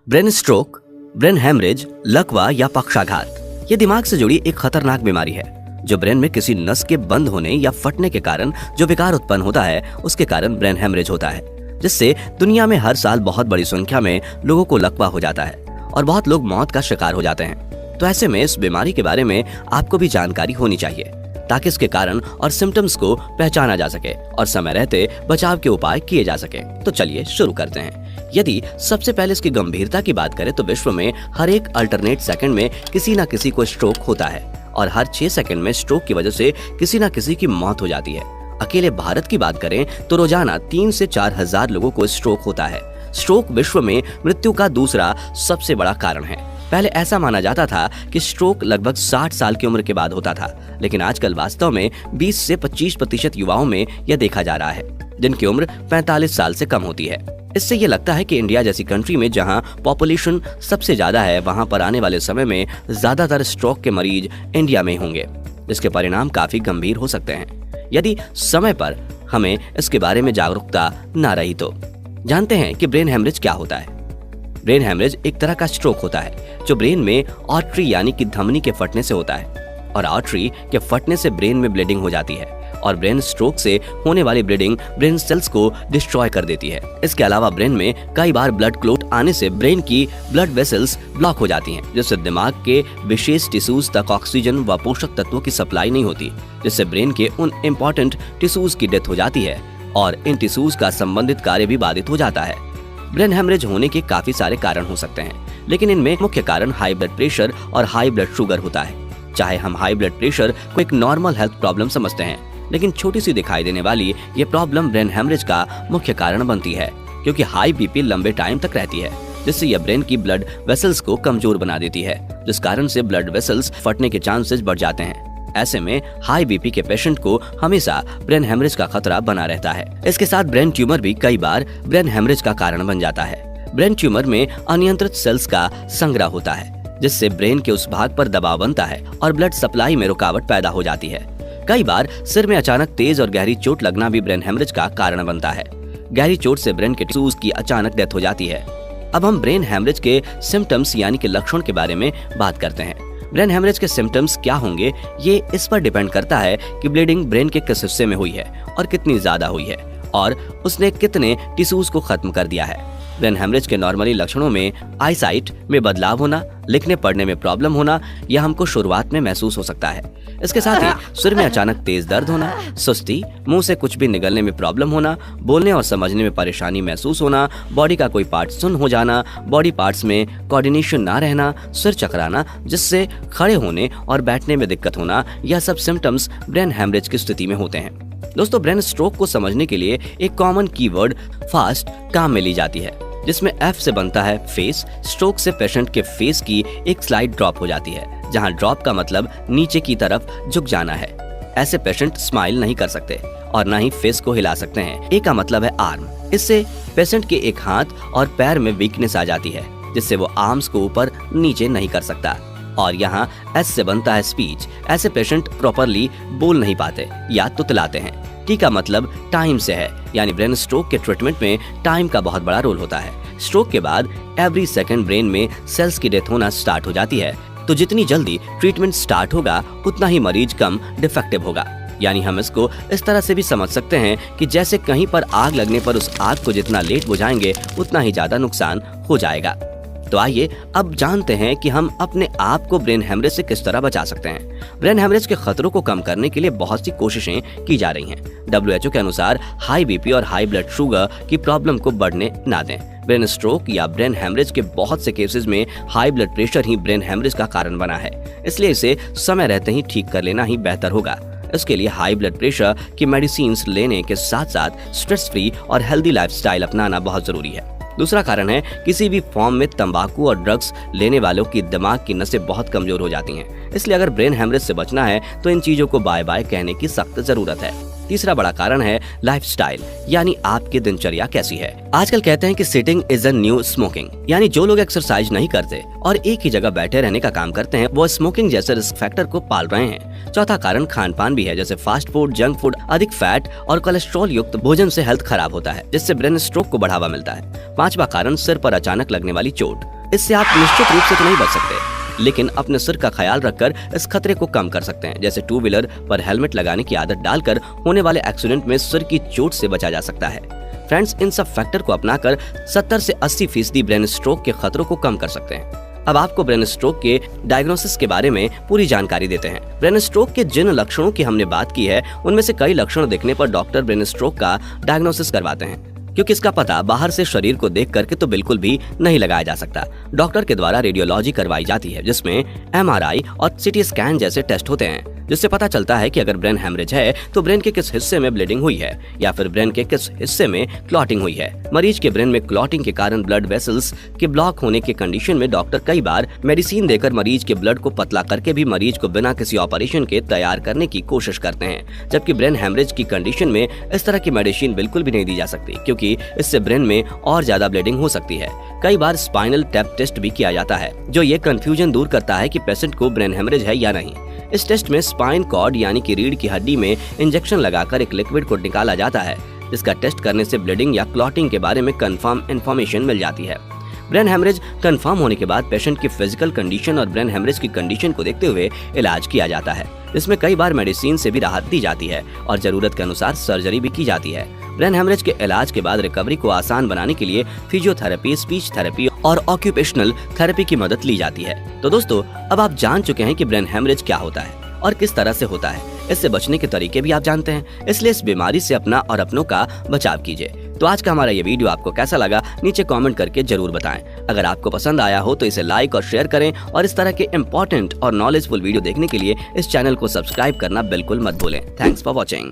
Brain stroke, brain haemorrhage, लकवा या पक्षाघात ये दिमाग से जुड़ी एक खतरनाक बीमारी है जो ब्रेन में किसी नस के बंद होने या फटने के कारण जो विकार उत्पन्न होता है उसके कारण ब्रेन हेमरेज होता है, जिससे दुनिया में हर साल बहुत बड़ी संख्या में लोगों को लकवा हो जाता है और बहुत लोग मौत का शिकार हो जाते हैं। तो ऐसे में इस बीमारी के बारे में आपको भी जानकारी होनी चाहिए ताकि इसके कारण और सिम्टम्स को पहचाना जा सके और समय रहते बचाव के उपाय किए जा सके। तो चलिए शुरू करते हैं। यदि सबसे पहले इसकी गंभीरता की बात करें तो विश्व में हर एक अल्टरनेट सेकंड में किसी न किसी को स्ट्रोक होता है और हर 6 सेकंड में स्ट्रोक की वजह से किसी न किसी की मौत हो जाती है। अकेले भारत की बात करें तो रोजाना 3 से 4 हजार लोगों को स्ट्रोक होता है। स्ट्रोक विश्व में मृत्यु का दूसरा सबसे बड़ा कारण है। पहले ऐसा माना जाता था कि स्ट्रोक लगभग 60 साल की उम्र के बाद होता था, लेकिन आजकल वास्तव में 20 से 25% युवाओं में यह देखा जा रहा है जिनकी उम्र 45 साल से कम होती है। इससे ये लगता है कि इंडिया जैसी कंट्री में जहां पॉपुलेशन सबसे ज्यादा है वहां पर आने वाले समय में ज्यादातर स्ट्रोक के मरीज इंडिया में होंगे, जिसके परिणाम काफी गंभीर हो सकते हैं यदि समय पर हमें इसके बारे में जागरूकता न रही तो। जानते हैं कि ब्रेन हेमरेज क्या होता है। ब्रेन हेमरेज एक तरह का स्ट्रोक होता है जो ब्रेन में आर्टरी यानी कि धमनी के फटने से होता है और आर्टरी के फटने से ब्रेन में ब्लीडिंग हो जाती है और ब्रेन स्ट्रोक से होने वाली ब्लीडिंग ब्रेन सेल्स को डिस्ट्रॉय कर देती है। इसके अलावा ब्रेन में कई बार ब्लड क्लॉट आने से ब्रेन की ब्लड वेसल्स ब्लॉक हो जाती हैं, जिससे दिमाग के विशेष टिश्यूज तक ऑक्सीजन व पोषक तत्वों की सप्लाई नहीं होती, जिससे ब्रेन के उन इम्पोर्टेंट टिश्यूज की डेथ हो जाती है और इन टिश्यूज का संबंधित कार्य भी बाधित हो जाता है। ब्रेन हेमरेज होने के काफी सारे कारण हो सकते हैं, लेकिन इनमें मुख्य कारण हाई ब्लड प्रेशर और हाई ब्लड शुगर होता है। चाहे हम हाई ब्लड प्रेशर को एक नॉर्मल हेल्थ प्रॉब्लम समझते हैं, लेकिन छोटी सी दिखाई देने वाली ये प्रॉब्लम ब्रेन हेमरेज का मुख्य कारण बनती है, क्योंकि हाई बीपी लंबे टाइम तक रहती है, जिससे यह ब्रेन की ब्लड वेसल्स को कमजोर बना देती है, जिस कारण से ब्लड वेसल्स फटने के चांसेस बढ़ जाते हैं। ऐसे में हाई बीपी के पेशेंट को हमेशा ब्रेन हेमरेज का खतरा बना रहता है। इसके साथ ब्रेन ट्यूमर भी कई बार ब्रेन हेमरेज का कारण बन जाता है। ब्रेन ट्यूमर में अनियंत्रित सेल्स का संग्रह होता है, जिससे ब्रेन के उस भाग पर दबाव बनता है और ब्लड सप्लाई में रुकावट पैदा हो जाती है। कई बार सिर में अचानक तेज और गहरी चोट लगना भी ब्रेन हेमरेज का कारण बनता है। गहरी चोट से ब्रेन के टिश्यूज की अचानक डेथ हो जाती है। अब हम ब्रेन हेमरेज के सिम्टम्स यानी कि लक्षण के बारे में बात करते हैं। ब्रेन हेमरेज के सिम्टम्स क्या होंगे ये इस पर डिपेंड करता है कि ब्लीडिंग ब्रेन के किस हिस्से में हुई है और कितनी ज्यादा हुई है और उसने कितने टिश्यूज को खत्म कर दिया है। ब्रेन हेमरेज के नॉर्मली लक्षणों में आईसाइट में बदलाव होना, लिखने पढ़ने में प्रॉब्लम होना यह हमको शुरुआत में महसूस हो सकता है। इसके साथ ही सिर में अचानक तेज दर्द होना, सुस्ती, मुंह से कुछ भी निगलने में प्रॉब्लम होना, बोलने और समझने में परेशानी महसूस होना, बॉडी का कोई पार्ट सुन्न हो जाना, बॉडी पार्ट्स में कोऑर्डिनेशन ना रहना, सिर चकराना जिससे खड़े होने और बैठने में दिक्कत होना, यह सब सिम्टम्स ब्रेन हेमरेज की स्थिति में होते हैं। दोस्तों, ब्रेन स्ट्रोक को समझने के लिए एक कॉमन कीवर्ड फास्ट काम में ली जाती है, जिसमें F से बनता है फेस। स्ट्रोक से पेशेंट के फेस की एक स्लाइड ड्रॉप हो जाती है, जहां ड्रॉप का मतलब नीचे की तरफ झुक जाना है। ऐसे पेशेंट स्माइल नहीं कर सकते और ना ही फेस को हिला सकते हैं। A का मतलब है आर्म। इससे पेशेंट के एक हाथ और पैर में वीकनेस आ जाती है, जिससे वो आर्म्स को ऊपर नीचे नहीं कर सकता। और यहाँ S से बनता है स्पीच। ऐसे पेशेंट प्रॉपरली बोल नहीं पाते या तुतलाते हैं। T का मतलब टाइम से है, यानी ब्रेन स्ट्रोक के ट्रीटमेंट में टाइम का बहुत बड़ा रोल होता है। स्ट्रोक के बाद एवरी सेकंड ब्रेन में सेल्स की डेथ होना स्टार्ट हो जाती है, तो जितनी जल्दी ट्रीटमेंट स्टार्ट होगा उतना ही मरीज कम डिफेक्टिव होगा। यानी हम इसको इस तरह से भी समझ सकते हैं कि जैसे कहीं पर आग लगने पर उस आग को जितना लेट बुझाएंगे उतना ही ज्यादा नुकसान हो जाएगा। तो आइए अब जानते हैं कि हम अपने आप को ब्रेन हेमरेज से किस तरह बचा सकते हैं। ब्रेन हेमरेज के खतरों को कम करने के लिए बहुत सी कोशिशें की जा रही हैं। WHO के अनुसार हाई बीपी और हाई ब्लड शुगर की प्रॉब्लम को बढ़ने ना दें। ब्रेन स्ट्रोक या ब्रेन हेमरेज के बहुत से केसेस में हाई ब्लड प्रेशर ही ब्रेन हेमरेज का कारण बना है, इसलिए इसे समय रहते ही ठीक कर लेना ही बेहतर होगा। इसके लिए हाई ब्लड प्रेशर की मेडिसिन लेने के साथ साथ स्ट्रेस फ्री और हेल्दी लाइफस्टाइल अपनाना बहुत जरूरी है। दूसरा कारण है किसी भी फॉर्म में तंबाकू और ड्रग्स लेने वालों की दिमाग की नसें बहुत कमजोर हो जाती हैं। इसलिए अगर ब्रेन हेमरेज से बचना है तो इन चीजों को बाय बाय कहने की सख्त जरूरत है। तीसरा बड़ा कारण है लाइफस्टाइल, यानी आपकी दिनचर्या कैसी है। आजकल कहते हैं कि sitting is a new smoking, यानी जो लोग एक्सरसाइज नहीं करते और एक ही जगह बैठे रहने का काम करते हैं वो स्मोकिंग जैसे रिस्क फैक्टर को पाल रहे हैं। चौथा कारण खान पान भी है, जैसे फास्ट फूड, जंक फूड, अधिक फैट और कोलेस्ट्रॉल युक्त भोजन से हेल्थ खराब होता है, जिससे ब्रेन स्ट्रोक को बढ़ावा मिलता है। पांचवा कारण सिर पर अचानक लगने वाली चोट। इससे आप निश्चित रूप से तो नहीं बच सकते, लेकिन अपने सिर का ख्याल रखकर इस खतरे को कम कर सकते हैं। जैसे 2 व्हीलर पर हेलमेट लगाने की आदत डालकर होने वाले एक्सीडेंट में सिर की चोट से बचा जा सकता है। फ्रेंड्स, इन सब फैक्टर को अपनाकर 70 से 80% ब्रेन स्ट्रोक के खतरों को कम कर सकते हैं। अब आपको ब्रेन स्ट्रोक के डायग्नोसिस के बारे में पूरी जानकारी देते हैं। ब्रेन स्ट्रोक के जिन लक्षणों की हमने बात की है, उनमें से कई लक्षण दिखने पर डॉक्टर ब्रेन स्ट्रोक का डायग्नोसिस करवाते हैं, क्योंकि इसका पता बाहर से शरीर को देख करके तो बिल्कुल भी नहीं लगाया जा सकता। डॉक्टर के द्वारा रेडियोलॉजी करवाई जाती है, जिसमें MRI और CT स्कैन जैसे टेस्ट होते हैं, जिससे पता चलता है कि अगर ब्रेन हेमरेज है तो ब्रेन के किस हिस्से में ब्लीडिंग हुई है या फिर ब्रेन के किस हिस्से में क्लॉटिंग हुई है। मरीज के ब्रेन में क्लॉटिंग के कारण ब्लड वेसल्स के ब्लॉक होने के कंडीशन में डॉक्टर कई बार मेडिसिन देकर मरीज के ब्लड को पतला करके भी मरीज को बिना किसी ऑपरेशन के तैयार करने की कोशिश करते हैं, जबकि ब्रेन हेमरेज की कंडीशन में इस तरह की मेडिसिन बिल्कुल भी नहीं दी जा सकती, क्योंकि इससे ब्रेन में और ज्यादा ब्लीडिंग हो सकती है। कई बार स्पाइनल टैप टेस्ट भी किया जाता है, जो ये कंफ्यूजन दूर करता है कि पेशेंट को ब्रेन हेमरेज है या नहीं। इस टेस्ट में स्पाइन कॉर्ड यानी कि रीढ़ की हड्डी में इंजेक्शन लगाकर एक लिक्विड को निकाला जाता है, जिसका टेस्ट करने से ब्लीडिंग या क्लॉटिंग के बारे में कंफर्म इंफॉर्मेशन मिल जाती है। ब्रेन हेमरेज कंफर्म होने के बाद पेशेंट की फिजिकल कंडीशन और ब्रेन हेमरेज की कंडीशन को देखते हुए इलाज किया जाता है। इसमें कई बार मेडिसिन से भी राहत दी जाती है और जरूरत के अनुसार सर्जरी भी की जाती है। ब्रेन हेमरेज के इलाज के बाद रिकवरी को आसान बनाने के लिए फिजियोथेरेपी, स्पीच थेरेपी और ऑक्यूपेशनल थेरेपी की मदद ली जाती है। तो दोस्तों, अब आप जान चुके हैं कि ब्रेन हेमरेज क्या होता है और किस तरह से होता है। इससे बचने के तरीके भी आप जानते हैं, इसलिए इस बीमारी से अपना और अपनों का बचाव कीजिए। तो आज का हमारा ये वीडियो आपको कैसा लगा, नीचे कमेंट करके जरूर बताएं। अगर आपको पसंद आया हो तो इसे लाइक और शेयर करें, और इस तरह के इंपॉर्टेंट और नॉलेजफुल वीडियो देखने के लिए इस चैनल को सब्सक्राइब करना बिल्कुल मत भूलें। Thanks for watching.